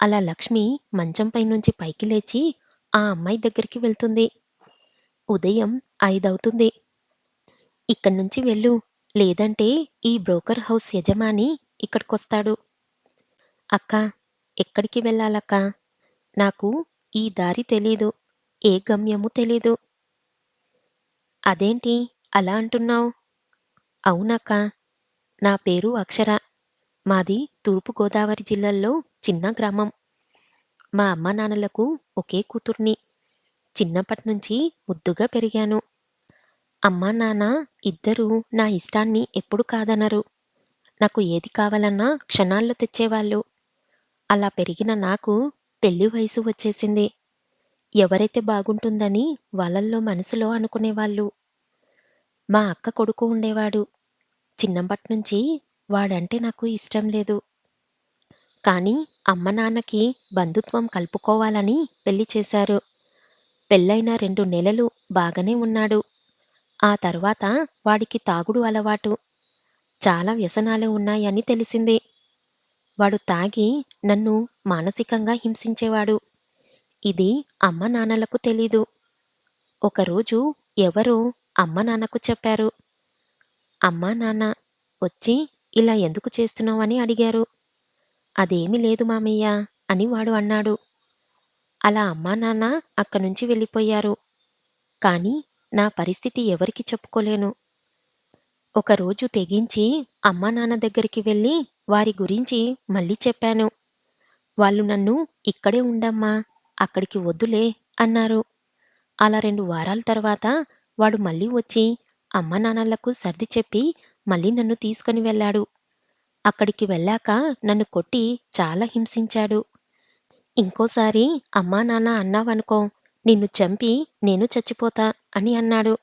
అలా లక్ష్మి మంచంపై నుంచి పైకి లేచి ఆ అమ్మాయి దగ్గరికి వెళ్తుంది. ఉదయం 5 ఇక్కడి నుంచి వెళ్ళు. లేదంటే ఈ బ్రోకర్ హౌస్ యజమాని ఇక్కడికొస్తాడు. అక్కా! ఎక్కడికి వెళ్ళాలక్కా? నాకు ఈ దారి తెలీదు. ఏ గమ్యమూ తెలీదు. అదేంటి అలా అంటున్నావు? అవునక్కా! నా పేరు అక్షర. మాది తూర్పు గోదావరి జిల్లాలో చిన్న గ్రామం. మా అమ్మానాన్నలకు ఒకే కూతుర్ని. చిన్నప్పట్నుంచి ముద్దుగా పెరిగాను. అమ్మా, నాన్న ఇద్దరూ నా ఇష్టాన్ని ఎప్పుడూ కాదనరు. నాకు ఏది కావాలన్నా క్షణాల్లో తెచ్చేవాళ్ళు. అలా పెరిగిన నాకు పెళ్లి వయసు వచ్చేసింది. ఎవరైతే బాగుంటుందని వాళ్ళల్లో మనసులో అనుకునేవాళ్ళు. మా అక్క కొడుకు ఉండేవాడు. చిన్నప్పట్నుంచి వాడంటే నాకు ఇష్టం లేదు. కానీ అమ్మ, నాన్నకి బంధుత్వం కలుపుకోవాలని పెళ్లి చేశారు. పెళ్లైన 2 నెలలు బాగానే ఉన్నాడు. ఆ తర్వాత వాడికి తాగుడు అలవాటు. చాలా వ్యసనాలు ఉన్నాయని తెలిసింది. వాడు తాగి నన్ను మానసికంగా హింసించేవాడు. ఇది అమ్మ, నాన్నలకు తెలీదు. ఒకరోజు ఎవరో అమ్మ, నాన్నకు చెప్పారు. అమ్మా, నాన్న వచ్చి ఇలా ఎందుకు చేస్తున్నావని అడిగారు. అదేమీ లేదు మామయ్య అని వాడు అన్నాడు. అలా అమ్మా, నాన్న అక్కడ్నుంచి వెళ్ళిపోయారు. కానీ నా పరిస్థితి ఎవరికీ చెప్పుకోలేను. ఒకరోజు తెగించి అమ్మా, నాన్న దగ్గరికి వెళ్ళి వారి గురించి మళ్ళీ చెప్పాను. వాళ్ళు నన్ను ఇక్కడే ఉండమ్మా, అక్కడికి వద్దులే అన్నారు. అలా 2 వారాల తర్వాత వాడు మళ్ళీ వచ్చి అమ్మానాన్నలకు సర్ది చెప్పి మళ్ళీ నన్ను తీసుకొని వెళ్ళాడు. అక్కడికి వెళ్ళాక నన్ను కొట్టి చాలా హింసించాడు. ఇంకోసారి అమ్మా, నాన్న అన్నావనుకో నిన్ను చంపి నేను చచ్చిపోతా అని అన్నాడు.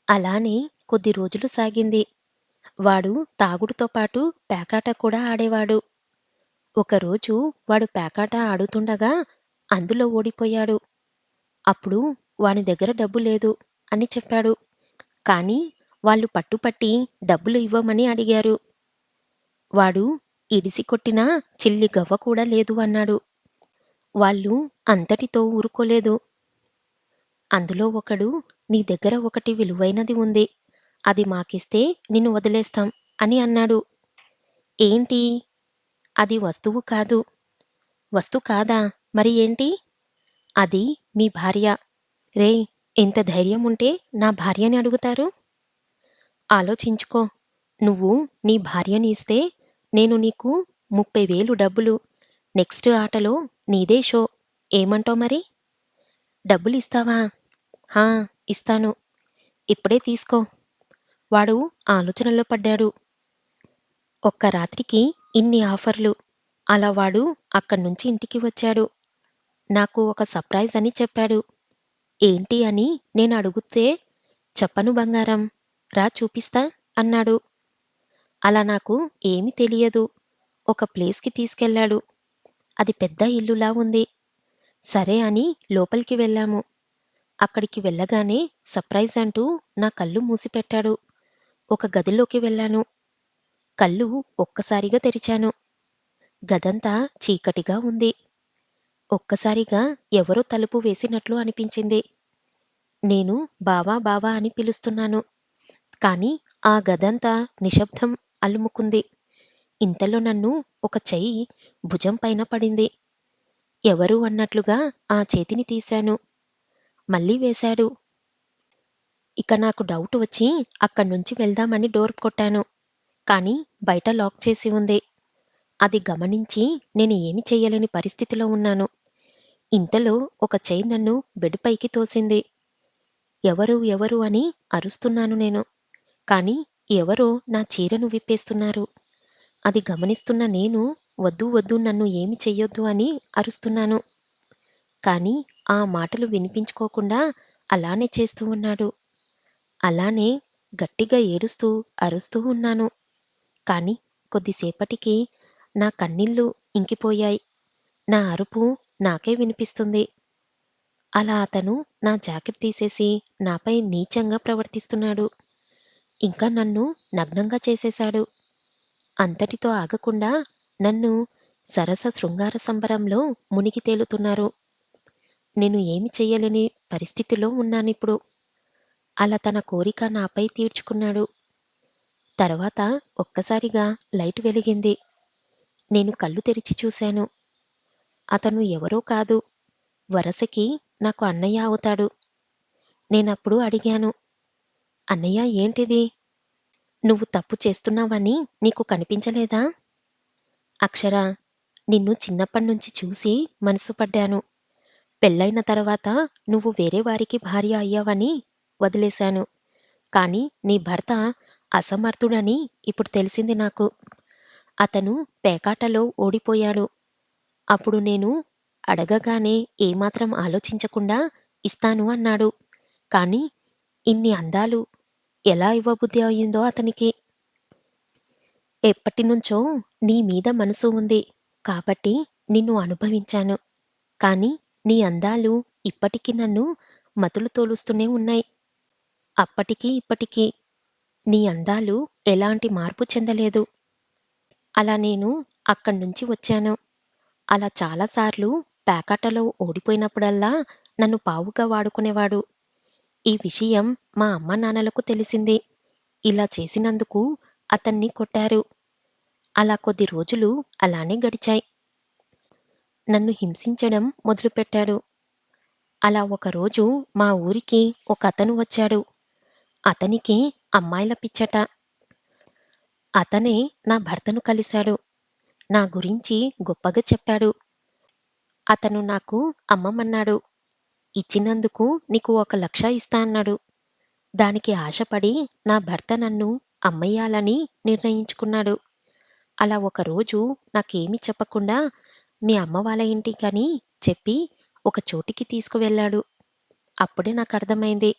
అలానే కొద్ది రోజులు సాగింది. వాడు తాగుడుతో పాటు పేకాట కూడా ఆడేవాడు. ఒకరోజు వాడు పేకాట ఆడుతుండగా అందులో ఓడిపోయాడు. అప్పుడు వాని దగ్గర డబ్బు లేదు అని చెప్పాడు. కానీ వాళ్ళు పట్టుపట్టి డబ్బులు ఇవ్వమని అడిగారు. వాడు ఇడిసి కొట్టినా చిల్లి గవ్వ కూడా లేదు అన్నాడు. వాళ్ళు అంతటితో ఊరుకోలేదు. అందులో ఒకడు నీ దగ్గర ఒకటి విలువైనది ఉంది. అది మాకిస్తే నిన్ను వదిలేస్తాం అని అన్నాడు. ఏంటి? అది వస్తువు కాదు. వస్తు కాదా? మరి ఏంటి? అది మీ భార్య. రేయ్! ఎంత ధైర్యం ఉంటే నా భార్యని అడుగుతారు? ఆలోచించుకో. నువ్వు నీ భార్యని ఇస్తే నేను నీకు 30,000 డబ్బులు. నెక్స్ట్ ఆటలో నీదే షో. ఏమంటావు మరి? డబ్బులిస్తావా? హా! ఇస్తాను. ఇప్పుడే తీసుకో. వాడు ఆలోచనలో పడ్డాడు. ఒక్క రాత్రికి ఇన్ని ఆఫర్లు. అలా వాడు అక్కడ్నుంచి ఇంటికి వచ్చాడు. నాకు ఒక సర్ప్రైజ్ అని చెప్పాడు. ఏంటి అని నేను అడుగుతే చెప్పను బంగారం. రా చూపిస్తా అన్నాడు. అలా నాకు ఏమీ తెలియదు. ఒక ప్లేస్‌కి తీసుకెళ్ళాడు. అది పెద్ద ఇల్లులా ఉంది. సరే అని లోపలికి వెళ్ళాము. అక్కడికి వెళ్ళగానే సర్ప్రైజ్ అంటూ నా కళ్ళు మూసిపెట్టాడు. ఒక గదిలోకి వెళ్ళాను. కళ్ళు ఒక్కసారిగా తెరిచాను. గదంతా చీకటిగా ఉంది. ఒక్కసారిగా ఎవరో తలుపు వేసినట్లు అనిపించింది. నేను బావా బావా అని పిలుస్తున్నాను. కానీ ఆ గదంతా నిశ్శబ్దం అలుముకుంది. ఇంతలో నన్ను ఒక చెయ్యి భుజం పైన పడింది. ఎవరు అన్నట్లుగా ఆ చేతిని తీశాను. మళ్ళీ వేశాడు. ఇక నాకు డౌట్ వచ్చి అక్కడ్నుంచి వెళ్దామని డోర్ కొట్టాను. కానీ బయట లాక్ చేసి ఉంది. అది గమనించి నేను ఏమి చెయ్యలేని పరిస్థితిలో ఉన్నాను. ఇంతలో ఒక చెయ్యి నన్ను బెడ్ పైకి తోసింది. ఎవరు ఎవరు అని అరుస్తున్నాను నేను. కానీ ఎవరో నా చీరను విప్పేస్తున్నారు. అది గమనిస్తున్న నేను వద్దు వద్దు నన్ను ఏమి చెయ్యొద్దు అని అరుస్తున్నాను. కానీ ఆ మాటలు వినిపించుకోకుండా అలానే చేస్తూ ఉన్నాడు. అలానే గట్టిగా ఏడుస్తూ, అరుస్తూ ఉన్నాను. కానీ కొద్దిసేపటికి నా కన్నీళ్లు ఇంకిపోయాయి. నా అరుపు నాకే వినిపిస్తుంది. అలా అతను నా జాకెట్ తీసేసి నాపై నీచంగా ప్రవర్తిస్తున్నాడు. ఇంకా నన్ను నగ్నంగా చేసేశాడు. అంతటితో ఆగకుండా నన్ను సరస శృంగార సంబరంలో మునిగి తేలుతున్నారు. నేను ఏమి చెయ్యలేని పరిస్థితిలో ఉన్నానిప్పుడు. అలా తన కోరిక నాపై తీర్చుకున్నాడు. తర్వాత ఒక్కసారిగా లైట్ వెలిగింది. నేను కళ్ళు తెరిచి చూశాను. అతను ఎవరో కాదు, వరసకి నాకు అన్నయ్య అవుతాడు. నేనప్పుడు అడిగాను, "అన్నయ్య ఏంటిది? నువ్వు తప్పు చేస్తున్నావని నీకు కనిపించలేదా?" అక్షర, నిన్ను చిన్నప్పట్నుంచి చూసి మనసు పడ్డాను. పెళ్ళైన తర్వాత నువ్వు వేరే వారికి భార్య అయ్యావని వదిలేశాను. కానీ నీ భర్త అసమర్థుడని ఇప్పుడు తెలిసింది నాకు. అతను పేకాటలో ఓడిపోయాడు. అప్పుడు నేను అడగగానే ఏమాత్రం ఆలోచించకుండా ఇస్తాను అన్నాడు. కానీ ఇన్ని అందాలు ఎలా ఇవ్వబుద్ధి అయిందో అతనికి. ఎప్పటినుంచో నీ మీద మనసు ఉంది. కాబట్టి నిన్ను అనుభవించాను. కానీ నీ అందాలు ఇప్పటికి నన్ను మతులు తోలుస్తూనే ఉన్నాయి. అప్పటికి ఇప్పటికి నీ అందాలు ఎలాంటి మార్పు చెందలేదు. అలా నేను అక్కడ్నుంచి వచ్చాను. అలా చాలా సార్లు పేకాటలో ఓడిపోయినప్పుడల్లా నన్ను పావుగా వాడుకునేవాడు. ఈ విషయం మా అమ్మానాన్నలకు తెలిసింది. ఇలా చేసినందుకు అతన్ని కొట్టారు. అలా కొద్ది రోజులు అలానే గడిచాయి. నన్ను హింసించడం మొదలుపెట్టాడు. అలా ఒకరోజు మా ఊరికి ఒకతను వచ్చాడు. అతనికి అమ్మాయిల పిచ్చట. అతనే నా భర్తను కలిశాడు. నా గురించి గొప్పగా చెప్పాడు. అతను నాకు అమ్మమన్నాడు. ఇచ్చినందుకు నీకు 1,00,000 ఇస్తా అన్నాడు. దానికి ఆశపడి నా భర్త నన్ను అమ్మేయాలని నిర్ణయించుకున్నాడు. అలా ఒకరోజు నాకేమీ చెప్పకుండా మీ అమ్మ వాళ్ళ ఇంటికని చెప్పి ఒక చోటికి తీసుకువెళ్ళాడు. అప్పుడే నాకర్థమైంది.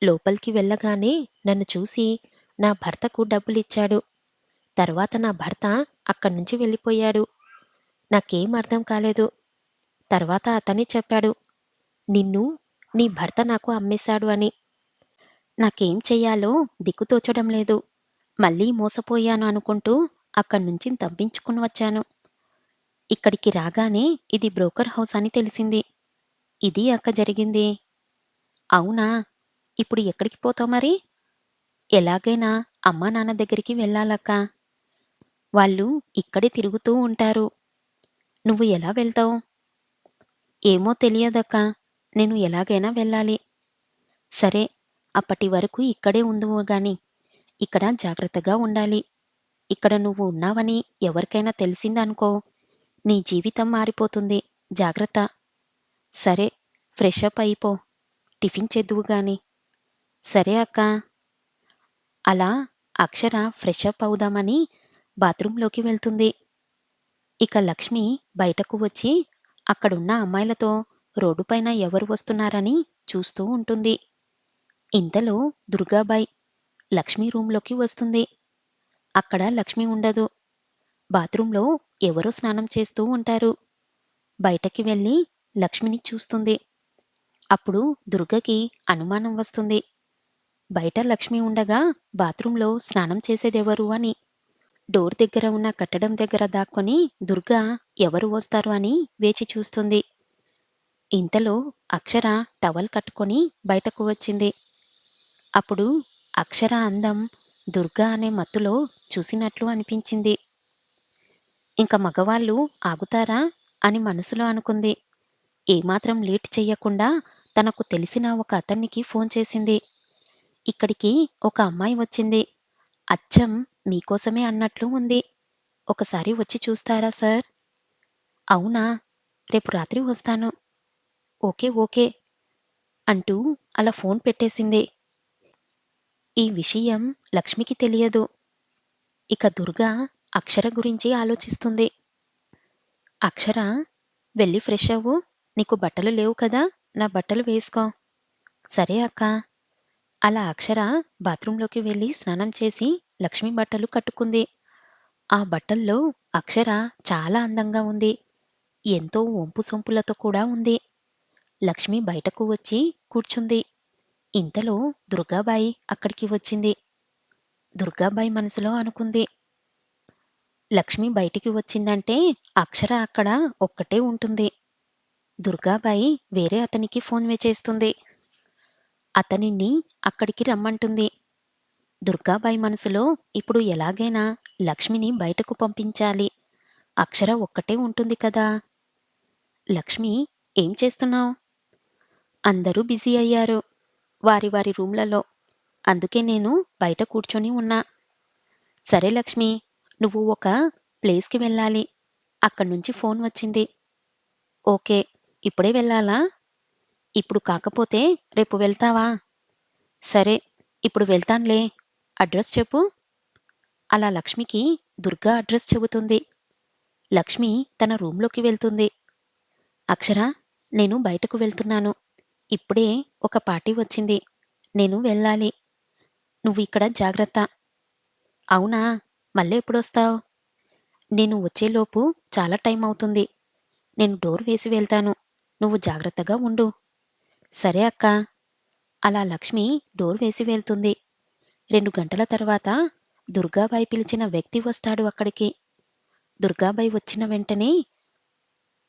లోపలికి వెళ్ళగానే నన్ను చూసి నా భర్తకు డబ్బులిచ్చాడు. తర్వాత నా భర్త అక్కడ్నుంచి వెళ్ళిపోయాడు. నాకేం అర్థం కాలేదు. తర్వాత అతనే చెప్పాడు, నిన్ను నీ భర్త నాకు అమ్మేశాడు అని. నాకేం చెయ్యాలో దిక్కుతోచడం లేదు. మళ్ళీ మోసపోయాను అనుకుంటూ అక్కడ్నుంచి తప్పించుకుని వచ్చాను. ఇక్కడికి రాగానే ఇది బ్రోకర్ హౌస్ అని తెలిసింది. ఇది అక్క జరిగింది. అవునా! ఇప్పుడు ఎక్కడికి పోతావు మరి? ఎలాగైనా అమ్మా నాన్న దగ్గరికి వెళ్ళాలక్కా. వాళ్ళు ఇక్కడే తిరుగుతూ ఉంటారు. నువ్వు ఎలా వెళ్తావు? ఏమో తెలియదక్కా. నేను ఎలాగైనా వెళ్ళాలి. సరే, అప్పటి వరకు ఇక్కడే ఉందువు గాని. ఇక్కడ జాగ్రత్తగా ఉండాలి. ఇక్కడ నువ్వు ఉన్నావని ఎవరికైనా తెలిసిందనుకో, నీ జీవితం మారిపోతుంది. జాగ్రత్త. సరే, ఫ్రెష్ అప్ అయిపో. టిఫిన్ చేద్దువు గాని. సరే అక్కా. అలా అక్షర ఫ్రెష్ అప్ అవుదామని బాత్రూంలోకి వెళ్తుంది. ఇక లక్ష్మి బయటకు వచ్చి అక్కడున్న అమ్మాయిలతో రోడ్డుపైన ఎవరు వస్తున్నారని చూస్తూ ఉంటుంది. ఇంతలో దుర్గాబాయ్ లక్ష్మి రూంలోకి వస్తుంది. అక్కడ లక్ష్మి ఉండదు. బాత్రూంలో ఎవరో స్నానం చేస్తూ ఉంటారు. బయటకి వెళ్ళి లక్ష్మిని చూస్తుంది. అప్పుడు దుర్గకి అనుమానం వస్తుంది. బయట లక్ష్మి ఉండగా బాత్రూంలో స్నానం చేసేదెవరు అని. డోర్ దగ్గర ఉన్న కట్టడం దగ్గర దాక్కొని దుర్గా ఎవరు వస్తారు అని వేచి చూస్తుంది. ఇంతలో అక్షర టవల్ కట్టుకొని బయటకు వచ్చింది. అప్పుడు అక్షర అందం దుర్గా అనే మత్తులో చూసినట్లు అనిపించింది. ఇంక మగవాళ్ళు ఆగుతారా అని మనసులో అనుకుంది. ఏమాత్రం లేట్ చెయ్యకుండా తనకు తెలిసిన ఒక అతనికి ఫోన్ చేసింది. ఇక్కడికి ఒక అమ్మాయి వచ్చింది. అచ్చం మీకోసమే అన్నట్లు ఉంది. ఒకసారి వచ్చి చూస్తారా సార్? అవునా? రేపు రాత్రి వస్తాను. ఓకే. ఓకే. అంటూ అలా ఫోన్ పెట్టేసింది. ఈ విషయం లక్ష్మికి తెలియదు. ఇక దుర్గా అక్షర గురించి ఆలోచిస్తుంది. అక్షర, వెళ్ళి ఫ్రెష్ అవ్వు. నీకు బట్టలు లేవు కదా! నా బట్టలు వేసుకో. సరే అక్కా. అలా అక్షర బాత్రూంలోకి వెళ్ళి స్నానం చేసి లక్ష్మి బట్టలు కట్టుకుంది. ఆ బట్టల్లో అక్షర చాలా అందంగా ఉంది. ఎంతో ఒంపు సొంపులతో కూడా ఉంది. లక్ష్మి బయటకు వచ్చి కూర్చుంది. ఇంతలో దుర్గాబాయి అక్కడికి వచ్చింది. దుర్గాబాయి మనసులో అనుకుంది. లక్ష్మి బయటికి వచ్చిందంటే అక్షర అక్కడ ఒక్కటే ఉంటుంది. దుర్గాబాయి వేరే అతనికి ఫోన్ చేస్తుంది. అతనిని అక్కడికి రమ్మంటుంది. దుర్గాబాయి మనసులో ఇప్పుడు ఎలాగైనా లక్ష్మిని బయటకు పంపించాలి. అక్షర ఒక్కటే ఉంటుంది కదా! లక్ష్మి, ఏం చేస్తున్నావు? అందరూ బిజీ అయ్యారు. వారి వారి రూమ్‌లలో. అందుకే నేను బయట కూర్చొని ఉన్నా. సరే లక్ష్మి, నువ్వు ఒక ప్లేస్‌కి వెళ్ళాలి. అక్కడ్నుంచి ఫోన్ వచ్చింది. ఓకే. ఇప్పుడే వెళ్ళాలా? ఇప్పుడు కాకపోతే రేపు వెళ్తావా? సరే, ఇప్పుడు వెళ్తానులే. అడ్రస్ చెప్పు. అలా లక్ష్మికి దుర్గా అడ్రస్ చెబుతుంది. లక్ష్మి తన రూమ్‌లోకి వెళ్తుంది. అక్షర, నేను బయటకు వెళ్తున్నాను. ఇప్పుడే ఒక పార్టీ వచ్చింది. నేను వెళ్ళాలి. నువ్వు ఇక్కడ జాగ్రత్త. అవునా? మళ్ళీ ఎప్పుడొస్తావు? నేను వచ్చేలోపు చాలా టైం అవుతుంది. నేను డోర్ వేసి వెళ్తాను. నువ్వు జాగ్రత్తగా ఉండు. సరే అక్కా. అలా లక్ష్మి డోర్ వేసి వెళ్తుంది. 2 గంటల తర్వాత దుర్గాబాయి పిలిచిన వ్యక్తి వస్తాడు అక్కడికి. దుర్గాబాయి వచ్చిన వెంటనే,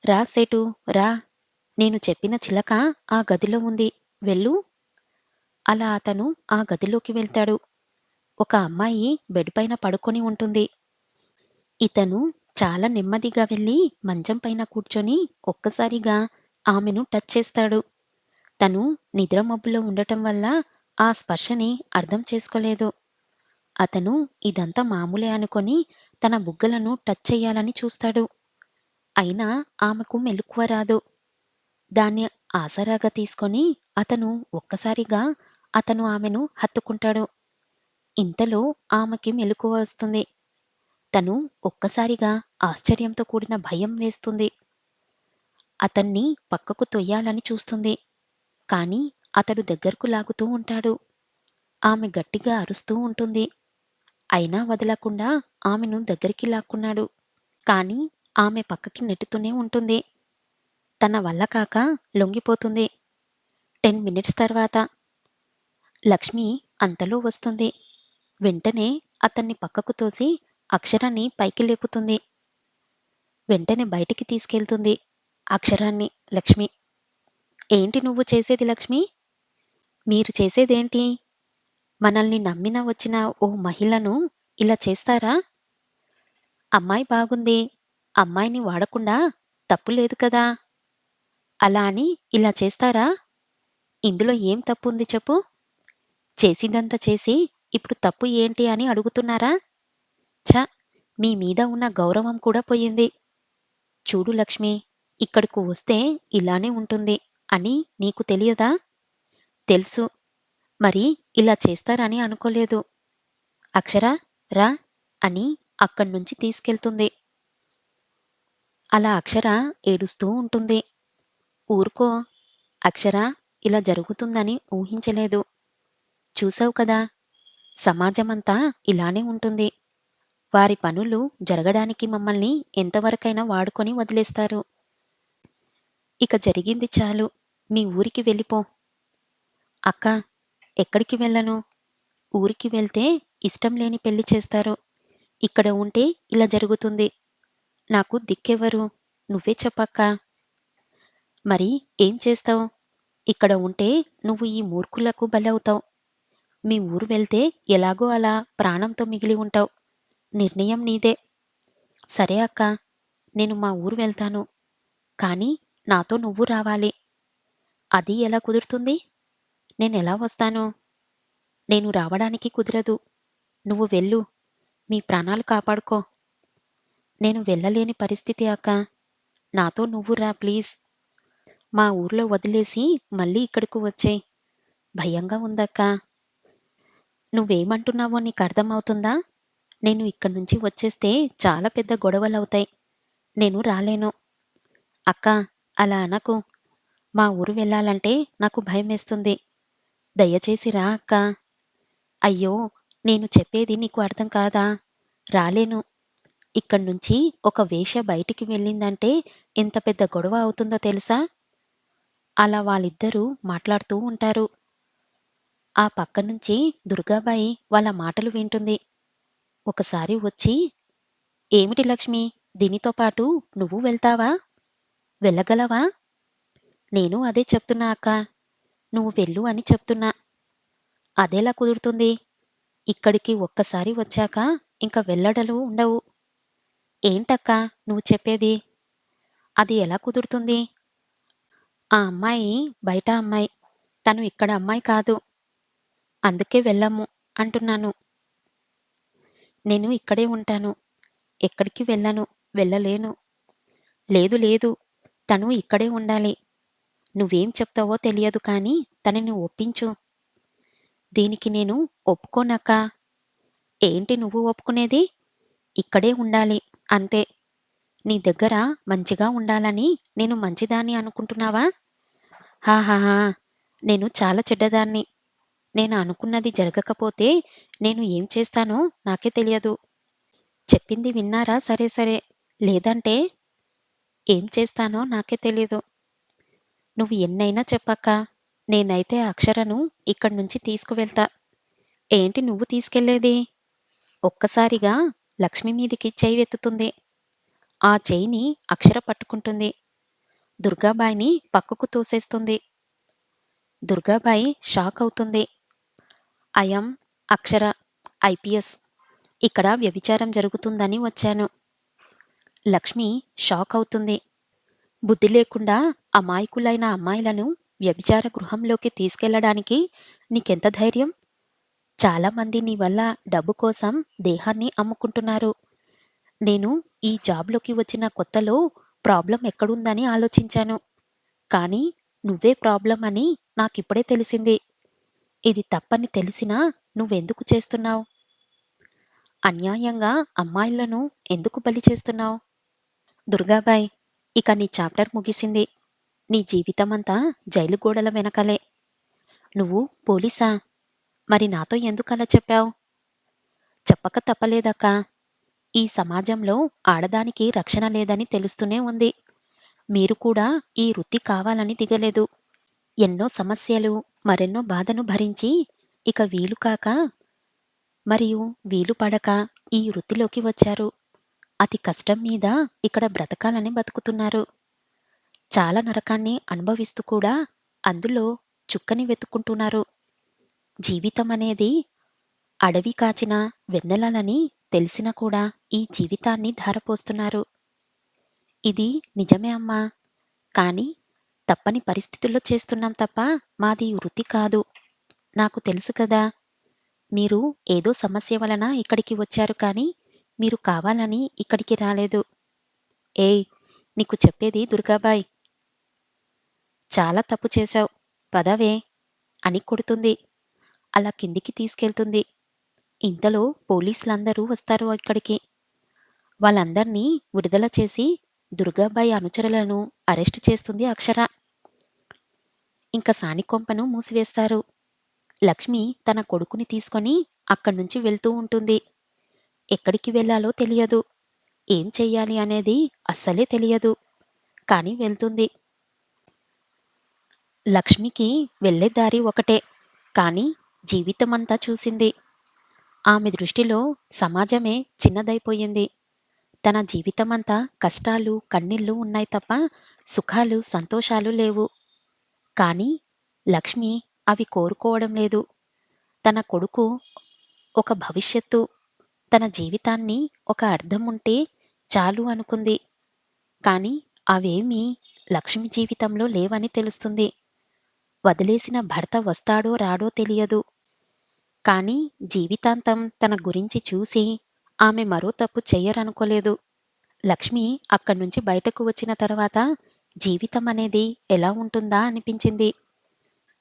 రా సేటు, రా. నేను చెప్పిన చిలక ఆ గదిలో ఉంది. వెళ్ళు. అలా అతను ఆ గదిలోకి వెళ్తాడు. ఒక అమ్మాయి బెడ్ పైన పడుకొని ఉంటుంది. ఇతను చాలా నెమ్మదిగా వెళ్ళి మంచం పైన కూర్చొని ఒక్కసారిగా ఆమెను టచ్ చేస్తాడు. తను నిద్రమబ్బులో ఉండటం వల్ల ఆ స్పర్శని అర్థం చేసుకోలేదు. అతను ఇదంతా మామూలే అనుకొని తన బుగ్గలను టచ్ చెయ్యాలని చూస్తాడు. అయినా ఆమెకు మెలకువ రాదు. దాన్ని ఆసరాగా తీసుకొని అతను ఒక్కసారిగా ఆమెను హత్తుకుంటాడు. ఇంతలో ఆమెకి మెలకువ వస్తుంది. తను ఒక్కసారిగా ఆశ్చర్యంతో కూడిన భయం వేస్తుంది. అతన్ని పక్కకు తొయ్యాలని చూస్తుంది. కానీ అతడు దగ్గరకు లాగుతూ ఉంటాడు. ఆమె గట్టిగా అరుస్తూ ఉంటుంది. అయినా వదలకుండా ఆమెను దగ్గరికి లాక్కున్నాడు. కానీ ఆమె పక్కకి నెట్టుతూనే ఉంటుంది. తన వల్ల కాక లొంగిపోతుంది. 10 మినిట్స్ తర్వాత లక్ష్మి అంతలో వస్తుంది. వెంటనే అతన్ని పక్కకు తోసి అక్షరాన్ని పైకి లేపుతుంది. వెంటనే బయటికి తీసుకెళ్తుంది అక్షరాన్ని లక్ష్మి. ఏంటి నువ్వు చేసేది లక్ష్మి? మీరు చేసేదేంటి? మనల్ని నమ్మిన వచ్చిన ఓ మహిళను ఇలా చేస్తారా? అమ్మాయి బాగుంది. అమ్మాయిని వాడకుండా తప్పు లేదు కదా! అలా అని ఇలా చేస్తారా? ఇందులో ఏం తప్పుంది చెప్పు? చేసిందంతా చేసి ఇప్పుడు తప్పు ఏంటి అని అడుగుతున్నారా? ఛ! మీ మీద ఉన్న గౌరవం కూడా పోయింది. చూడు లక్ష్మి, ఇక్కడకు వస్తే ఇలానే ఉంటుంది అని నీకు తెలియదా? తెలుసు. మరి ఇలా చేస్తారని అనుకోలేదు. అక్షర, రా అని అక్కడ్నుంచి తీసుకెళ్తుంది. అలా అక్షర ఏడుస్తూ ఉంటుంది. ఊరుకో అక్షర, ఇలా జరుగుతుందని ఊహించలేదు. చూసావు కదా! సమాజమంతా ఇలానే ఉంటుంది. వారి పనులు జరగడానికి మమ్మల్ని ఎంతవరకైనా వాడుకొని వదిలేస్తారు. ఇక జరిగింది చాలు. మీ ఊరికి వెళ్ళిపో. అక్కా, ఎక్కడికి వెళ్ళను? ఊరికి వెళ్తే ఇష్టం లేని పెళ్లి చేస్తారు. ఇక్కడ ఉంటే ఇలా జరుగుతుంది. నాకు దిక్కెవరు? నువ్వే చెప్పక్కా. మరి ఏం చేస్తావు? ఇక్కడ ఉంటే నువ్వు ఈ మూర్ఖులకు బలవుతావు. మీ ఊరు వెళ్తే ఎలాగో అలా ప్రాణంతో మిగిలి ఉంటావు. నిర్ణయం నీదే. సరే అక్కా, నేను మా ఊరు వెళ్తాను. కానీ నాతో నువ్వు రావాలి. అది ఎలా కుదురుతుంది? నేనెలా వస్తాను? నేను రావడానికి కుదరదు. నువ్వు వెళ్ళు. మీ ప్రాణాలు కాపాడుకో. నేను వెళ్ళలేని పరిస్థితి అక్కా. నాతో నువ్వు రా ప్లీజ్. మా ఊర్లో వదిలేసి మళ్ళీ ఇక్కడకు వచ్చేయ్. భయంగా ఉందక్కా. నువ్వేమంటున్నావో నీకర్థమవుతుందా? నేను ఇక్కడ్నుంచి వచ్చేస్తే చాలా పెద్ద గొడవలవుతాయి. నేను రాలేను. అక్కా, అలా అనకు. మా ఊరు వెళ్ళాలంటే నాకు భయమేస్తుంది. దయచేసి రా అక్కా. అయ్యో! నేను చెప్పేది నీకు అర్థం కాదా? రాలేను. ఇక్కడ్నుంచి ఒక వేశ్య బయటికి వెళ్ళిందంటే ఎంత పెద్ద గొడవ అవుతుందో తెలుసా? అలా వాళ్ళిద్దరూ మాట్లాడుతూ ఉంటారు. ఆ పక్క నుంచి దుర్గాబాయి వాళ్ళ మాటలు వింటుంది. ఒకసారి వచ్చి, ఏమిటి లక్ష్మి, దీనితో పాటు నువ్వు వెళ్తావా? వెళ్ళగలవా? నేను అదే చెప్తున్నా అక్కా. నువ్వు వెళ్ళు అని చెప్తున్నా. అదెలా కుదురుతుంది? ఇక్కడికి ఒక్కసారి వచ్చాక ఇంక వెళ్ళడలు ఉండవు. ఏంటక్కా నువ్వు చెప్పేది? అది ఎలా కుదురుతుంది? ఆ అమ్మాయి బయట అమ్మాయి. తను ఇక్కడ అమ్మాయి కాదు. అందుకే వెళ్ళము అంటున్నాను. నేను ఇక్కడే ఉంటాను. ఎక్కడికి వెళ్ళను. వెళ్ళలేను. లేదు లేదు. తను ఇక్కడే ఉండాలి. నువ్వేం చెప్తావో తెలియదు కానీ తనని ఒప్పించు. దీనికి నేను ఒప్పుకోనక్కా. ఏంటి నువ్వు ఒప్పుకునేది? ఇక్కడే ఉండాలి. అంతే. నీ దగ్గర మంచిగా ఉండాలని నేను మంచిదాన్ని అనుకుంటున్నావా? హాహాహా! నేను చాలా చెడ్డదాన్ని. నేను అనుకున్నది జరగకపోతే నేను ఏం చేస్తానో నాకే తెలియదు. చెప్పింది విన్నారా సరే సరే. లేదంటే ఏం చేస్తానో నాకే తెలీదు. నువ్వు ఎన్నైనా చెప్పక్కా. నేనైతే అక్షరను ఇక్కడ్నుంచి తీసుకువెళ్తా. ఏంటి నువ్వు తీసుకెళ్ళేది? ఒక్కసారిగా లక్ష్మి మీదికి చెయ్యెత్తుతుంది. ఆ చెయ్యిని అక్షర పట్టుకుంటుంది. దుర్గాబాయిని పక్కకు తోసేస్తుంది. దుర్గాబాయి షాకవుతుంది. I'm Akshara, IPS. ఇక్కడ వ్యభిచారం జరుగుతుందని వచ్చాను. లక్ష్మి షాకవుతుంది. బుద్ధి లేకుండా అమాయకులైన అమ్మాయిలను వ్యభిచార గృహంలోకి తీసుకెళ్లడానికి నీకెంత ధైర్యం? చాలామంది నీ వల్ల డబ్బు కోసం దేహాన్ని అమ్ముకుంటున్నారు. నేను ఈ జాబ్‌లోకి వచ్చిన కొత్తలో ప్రాబ్లమ్ ఎక్కడుందని ఆలోచించాను. కానీ నువ్వే ప్రాబ్లమ్ అని నాకిప్పుడే తెలిసింది. ఇది తప్పని తెలిసినా నువ్వెందుకు చేస్తున్నావు? అన్యాయంగా అమ్మాయిలను ఎందుకు బలి చేస్తున్నావు? దుర్గాబాయ్, ఇక నీ చాప్టర్ ముగిసింది. నీ జీవితమంతా జైలు గోడల వెనకాలే. నువ్వు పోలీసా? మరి నాతో ఎందుకలా చెప్పావు? చెప్పక తప్పలేదక్కా. ఈ సమాజంలో ఆడదానికి రక్షణ లేదని తెలుస్తూనే ఉంది. మీరు కూడా ఈ వృత్తి కావాలని దిగలేదు. ఎన్నో సమస్యలు, మరెన్నో బాధను భరించి ఇక వీలు కాక మరియు వీలు పడక ఈ వృత్తిలోకి వచ్చారు. అతి కష్టం మీద ఇక్కడ బ్రతకాలని బతుకుతున్నారు. చాలా నరకాన్ని అనుభవిస్తూ కూడా అందులో చుక్కని వెతుక్కుంటున్నారు. జీవితమనేది అడవి కాచిన వెన్నెలలని తెలిసినా కూడా ఈ జీవితాన్ని ధారపోస్తున్నారు. ఇది నిజమే అమ్మా. కానీ తప్పని పరిస్థితుల్లో చేస్తున్నాం తప్ప మాది వృత్తి కాదు. నాకు తెలుసు కదా! మీరు ఏదో సమస్య వలన ఇక్కడికి వచ్చారు కానీ మీరు కావాలని ఇక్కడికి రాలేదు. ఏయ్! నీకు చెప్పేది దుర్గాబాయ్. చాలా తప్పు చేశావు. పదవే! అని కొడుతుంది. అలా కిందికి తీసుకెళ్తుంది. ఇంతలో పోలీసులందరూ వస్తారు అక్కడికి. వాళ్ళందర్నీ విడుదల చేసి దుర్గాబాయి అనుచరులను అరెస్టు చేస్తుంది అక్షర. ఇంక సానికొంపను మూసివేస్తారు. లక్ష్మి తన కొడుకుని తీసుకొని అక్కడ్నుంచి వెళ్తూ ఉంటుంది. ఎక్కడికి వెళ్ళాలో తెలియదు. ఏం చెయ్యాలి అనేది అస్సలే తెలియదు. కానీ వెళ్తుంది. లక్ష్మికి వెళ్ళే దారి ఒకటే. కానీ జీవితమంతా చూసింది. ఆమె దృష్టిలో సమాజమే చిన్నదైపోయింది. తన జీవితమంతా కష్టాలు, కన్నీళ్లు ఉన్నాయి తప్ప సుఖాలు, సంతోషాలు లేవు. కానీ లక్ష్మి అవి కోరుకోవడం లేదు. తన కొడుకు ఒక భవిష్యత్తు, తన జీవితాన్ని ఒక అర్థం ఉంటే చాలు అనుకుంది. కానీ అవేమీ లక్ష్మి జీవితంలో లేవని తెలుస్తుంది. వదిలేసిన భర్త వస్తాడో రాడో తెలియదు. కానీ జీవితాంతం తన గురించి చూసి ఆమె మరో తప్పు చెయ్యరనుకోలేదు. లక్ష్మి అక్కడ్నుంచి బయటకు వచ్చిన తర్వాత జీవితం అనేది ఎలా ఉంటుందా అనిపించింది.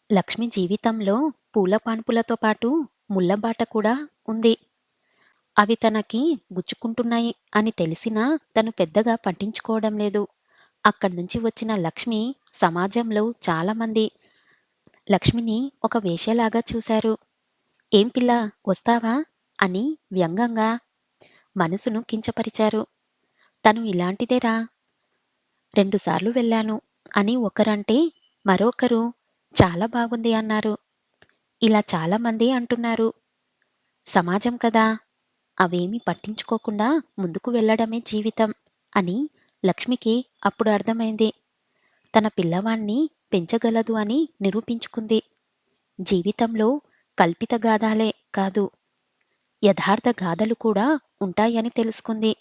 లక్ష్మి జీవితంలో పూల పాన్పులతో పాటు ముళ్ళబాట కూడా ఉంది. అవి తనకి గుచ్చుకుంటున్నాయి అని తెలిసినా తను పెద్దగా పట్టించుకోవడం లేదు. అక్కడ్నుంచి వచ్చిన లక్ష్మి సమాజంలో చాలామంది లక్ష్మిని ఒక వేశ్యలాగా చూశారు. "ఏం పిల్లా వస్తావా?" అని వ్యంగ్యంగా మనసును కించపరిచారు. "తను ఇలాంటిదేరా, 2 సార్లు వెళ్ళాను" అని ఒకరంటే మరొకరు "చాలా బాగుంది" అన్నారు. ఇలా చాలామంది అంటున్నారు. సమాజం కదా! అవేమీ పట్టించుకోకుండా ముందుకు వెళ్ళడమే జీవితం అని లక్ష్మికి అప్పుడు అర్థమైంది. తన పిల్లవాణ్ణి పెంచగలదు అని నిరూపించుకుంది. జీవితంలో కల్పిత గాథాలే కాదు, యథార్థ గాథలు కూడా ఉంటాయని తెలుసుకుంది.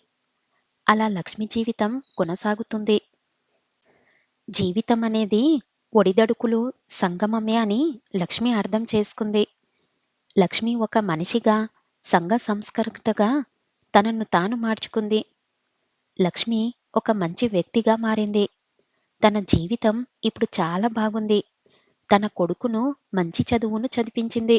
అలా లక్ష్మి జీవితం కొనసాగుతుంది. జీవితం అనేది ఒడిదడుకులు సంగమమే అని లక్ష్మి అర్థం చేసుకుంది. లక్ష్మి ఒక మనిషిగా, సంఘ సంస్కర్తగా తనను తాను మార్చుకుంది. లక్ష్మి ఒక మంచి వ్యక్తిగా మారింది. తన జీవితం ఇప్పుడు చాలా బాగుంది. తన కొడుకును మంచి చదువును చదివించింది.